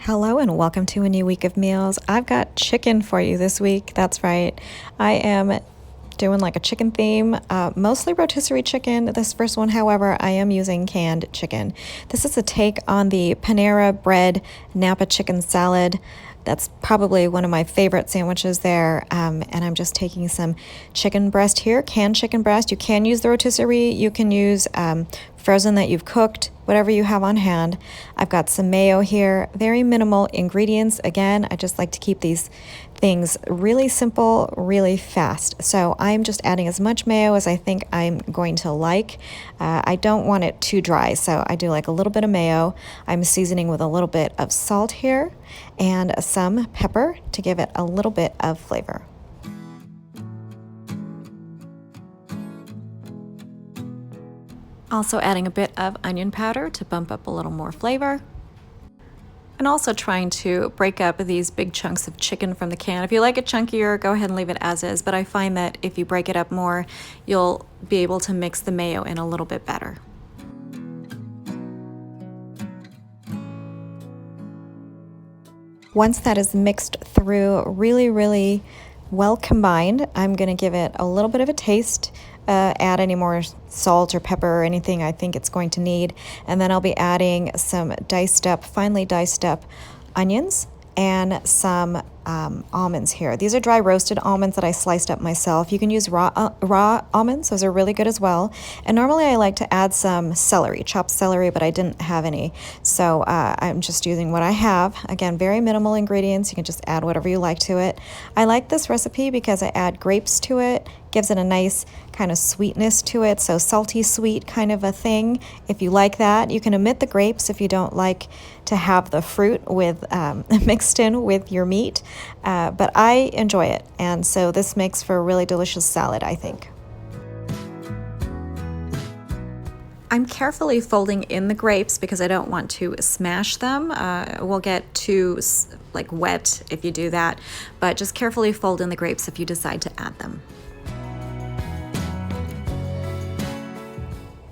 Hello and welcome to a new week of meals. I've got chicken for you this week. That's right. I am doing like a chicken theme, mostly rotisserie chicken. This first one, however, I am using canned chicken. This is a take on the Panera-Bread Napa chicken salad. That's probably one of my favorite sandwiches there. And I'm just taking some chicken breast here, canned chicken breast. You can use the rotisserie. You can use frozen that you've cooked, whatever you have on hand. I've got some mayo here, very minimal ingredients. Again, I just like to keep these things really simple, really fast. So I'm just adding as much mayo as I think I'm going to like. I don't want it too dry, so I do like a little bit of mayo. I'm seasoning with a little bit of salt here and some pepper to give it a little bit of flavor. Also adding a bit of onion powder to bump up a little more flavor. And also trying to break up these big chunks of chicken from the can. If you like it chunkier, go ahead and leave it as is, but I find that if you break it up more, you'll be able to mix the mayo in a little bit better. Once that is mixed through really well combined, I'm going to give it a little bit of a taste. Add any more salt or pepper or anything I think it's going to need. And then I'll be adding some finely diced up onions and some almonds here. These are dry roasted almonds that I sliced up myself. You can use raw almonds. Those are really good as well. And normally I like to add some celery, chopped celery, but I didn't have any. So I'm just using what I have. Again, very minimal ingredients. You can just add whatever you like to it. I like this recipe because I add grapes to it. Gives it a nice kind of sweetness to it, so salty sweet kind of a thing. If you like that, you can omit the grapes if you don't like to have the fruit with mixed in with your meat, but I enjoy it, and so this makes for a really delicious salad, I think. I'm carefully folding in the grapes because I don't want to smash them. We'll get too wet if you do that, but just carefully fold in the grapes if you decide to add them.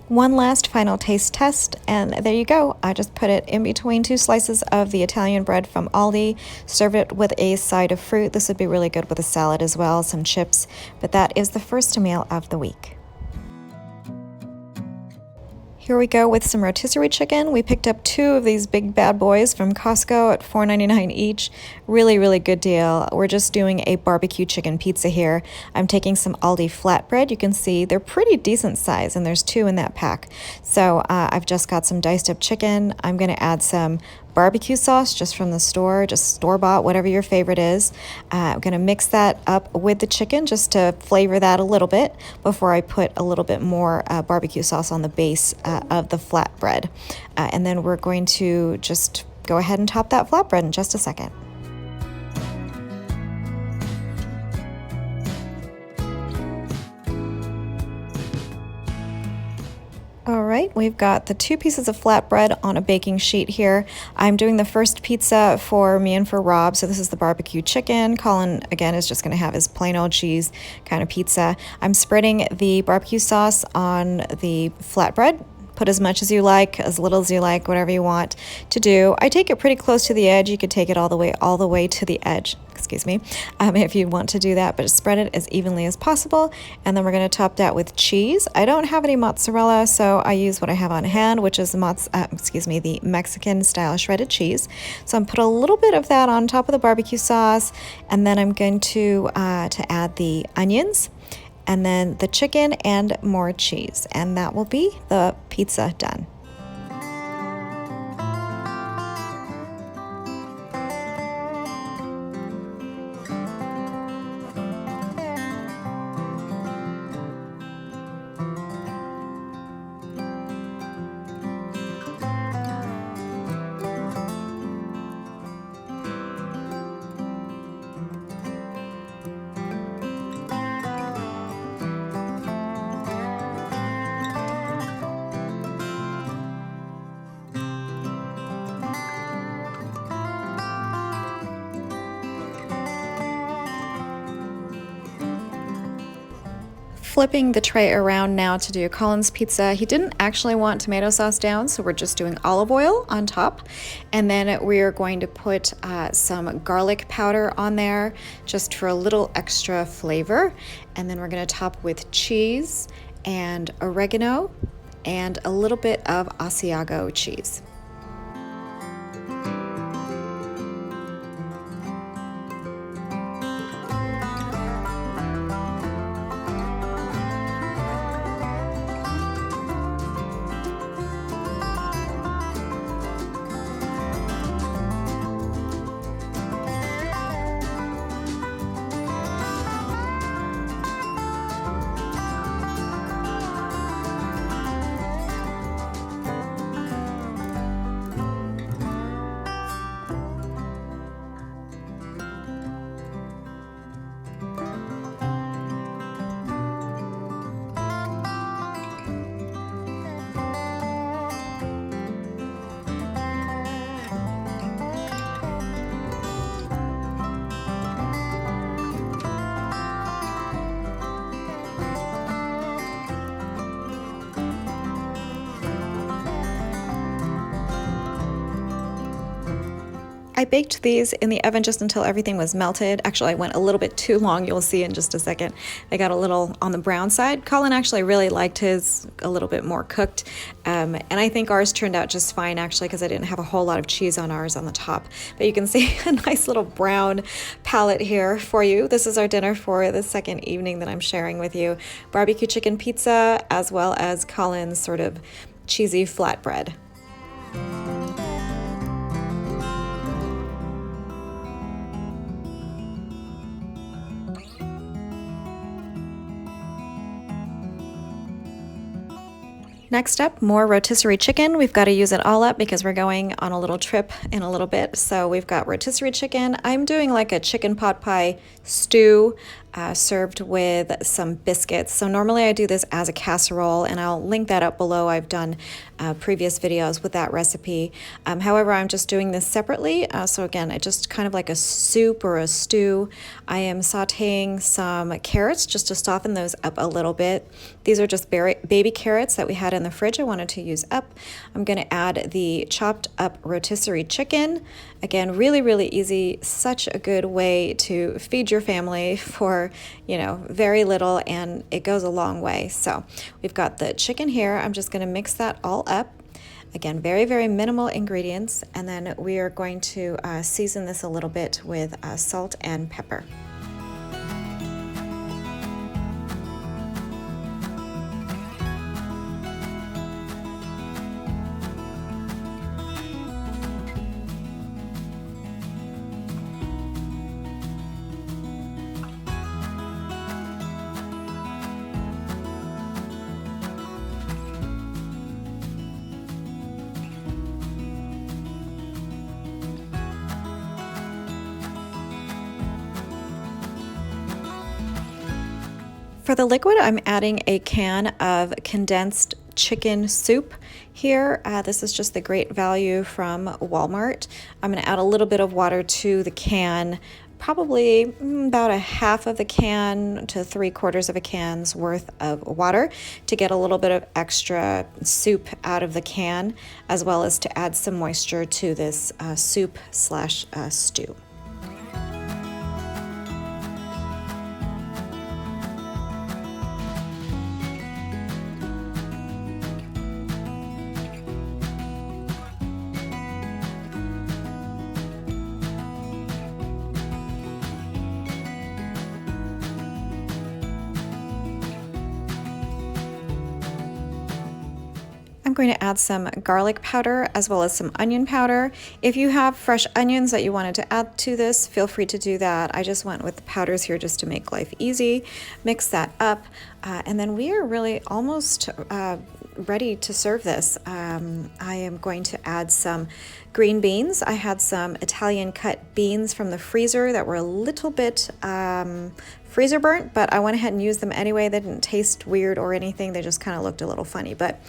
One last final taste test, and there you go. I just put it in between two slices of the Italian bread from Aldi, serve it with a side of fruit. This would be really good with a salad as well, some chips, but that is the first meal of the week. Here we go with some rotisserie chicken. We picked up 2 of these big bad boys from Costco at $4.99 each. Really good deal. We're just doing a barbecue chicken pizza here. I'm taking some Aldi flatbread. You can see they're pretty decent size, and there's 2 in that pack. So I've just got some diced up chicken. I'm going to add some barbecue sauce just from the store, just store-bought, whatever your favorite is. I'm going to mix that up with the chicken just to flavor that a little bit before I put a little bit more barbecue sauce on the base of the flatbread. And then we're going to just go ahead and top that flatbread in just a second. All right, we've got the 2 pieces of flatbread on a baking sheet here. I'm doing the first pizza for me and for Rob, so this is the barbecue chicken. Colin, again, is just gonna have his plain old cheese kind of pizza. I'm spreading the barbecue sauce on the flatbread. Put as much as you like, as little as you like, whatever you want to do. I take it pretty close to the edge. You could take it all the way to the edge, excuse me, if you want to do that, but spread it as evenly as possible. And then we're gonna top that with cheese. I don't have any mozzarella, so I use what I have on hand, which is the Mexican style shredded cheese. So I'm put a little bit of that on top of the barbecue sauce, and then I'm going to add the onions, and then the chicken and more cheese, and that will be the pizza done. flipping the tray around now to do Colin's pizza. He didn't actually want tomato sauce down, so we're just doing olive oil on top. And then we're going to put some garlic powder on there just for a little extra flavor. And then we're going to top with cheese and oregano and a little bit of Asiago cheese. I baked these in the oven just until everything was melted. Actually, I went a little bit too long. You'll see in just a second. They got a little on the brown side. Colin actually really liked his a little bit more cooked. And I think ours turned out just fine, actually, because I didn't have a whole lot of cheese on ours on the top. But you can see a nice little brown palette here for you. This is our dinner for the second evening that I'm sharing with you. Barbecue chicken pizza, as well as Colin's sort of cheesy flatbread. Next up, more rotisserie chicken. We've got to use it all up because we're going on a little trip in a little bit. So we've got rotisserie chicken. I'm doing like a chicken pot pie stew served with some biscuits. So normally I do this as a casserole, and I'll link that up below. I've done previous videos with that recipe. However, I'm just doing this separately. So again, I just kind of like a soup or a stew. I am sauteing some carrots just to soften those up a little bit. These are just baby carrots that we had in the fridge I wanted to use up. I'm going to add the chopped up rotisserie chicken. Again, really, really easy. Such a good way to feed your family for, you know, very little, and it goes a long way. So we've got the chicken here. I'm just going to mix that all up. Again, very, very minimal ingredients. And then we are going to season this a little bit with salt and pepper. For the liquid, I'm adding a can of condensed chicken soup here. This is just the Great Value from Walmart. I'm going to add a little bit of water to the can, probably about a half of the can to 3/4 of a can's worth of water to get a little bit of extra soup out of the can, as well as to add some moisture to this soup slash stew. I'm going to add some garlic powder as well as some onion powder. If you have fresh onions that you wanted to add to this, feel free to do that. I just went with the powders here just to make life easy. Mix that up, and then we are really almost ready to serve this. I am going to add some green beans. I had some Italian cut beans from the freezer that were a little bit freezer burnt, but I went ahead and used them anyway. They didn't taste weird or anything. They just kind of looked a little funny, but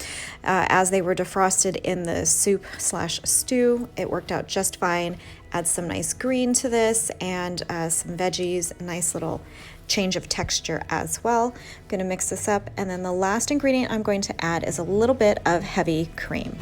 as they were defrosted in the soup slash stew, it worked out just fine. Add some nice green to this and some veggies, a nice little change of texture as well. I'm going to mix this up, and then the last ingredient I'm going to add is a little bit of heavy cream.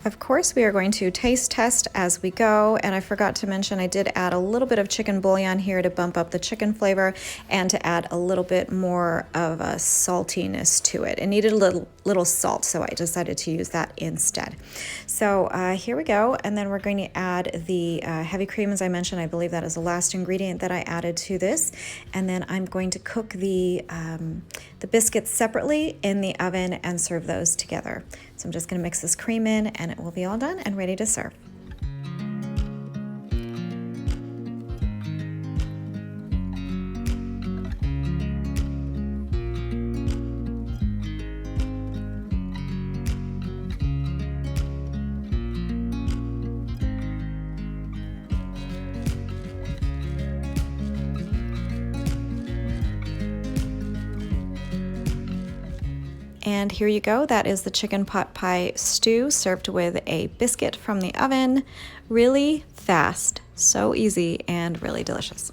Of course, we are going to taste test as we go, and I forgot to mention I did add a little bit of chicken bouillon here to bump up the chicken flavor and to add a little bit more of a saltiness to it. It needed a little salt, so I decided to use that instead. So here we go, and then we're going to add the heavy cream, as I mentioned. I believe that is the last ingredient that I added to this, and then I'm going to cook the biscuits separately in the oven and serve those together. So I'm just going to mix this cream in, and it will be all done and ready to serve. And here you go, that is the chicken pot pie stew served with a biscuit from the oven. Really fast, so easy, and really delicious.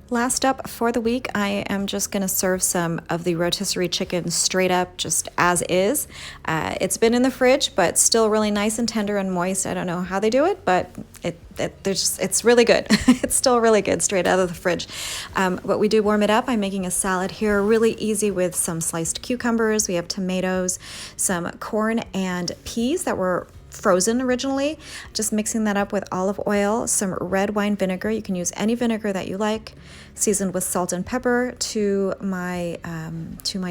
Last up for the week, I am just going to serve some of the rotisserie chicken straight up, just as is. It's been in the fridge, but still really nice and tender and moist. I don't know how they do it, but it's really good. It's still really good straight out of the fridge. But we do warm it up. I'm making a salad here, really easy, with some sliced cucumbers. We have tomatoes, some corn and peas that were frozen originally. Just mixing that up with olive oil, some red wine vinegar. You can use any vinegar that you like, seasoned with salt and pepper to my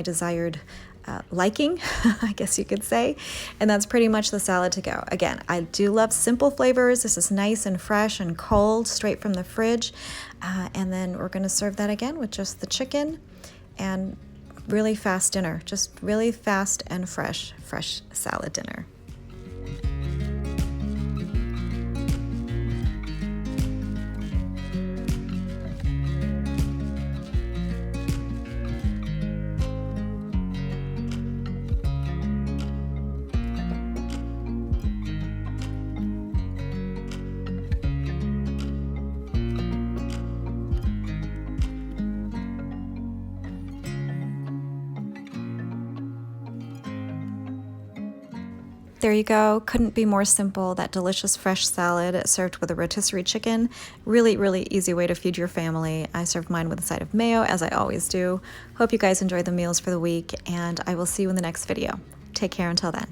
desired liking, I guess you could say. And that's pretty much the salad to go. Again, I do love simple flavors. This is nice and fresh and cold, straight from the fridge. And then we're going to serve that again with just the chicken and really fast dinner. Just really fast and fresh salad dinner. There you go. Couldn't be more simple. That delicious fresh salad served with a rotisserie chicken. Really, really easy way to feed your family. I served mine with a side of mayo, as I always do. Hope you guys enjoyed the meals for the week, and I will see you in the next video. Take care until then.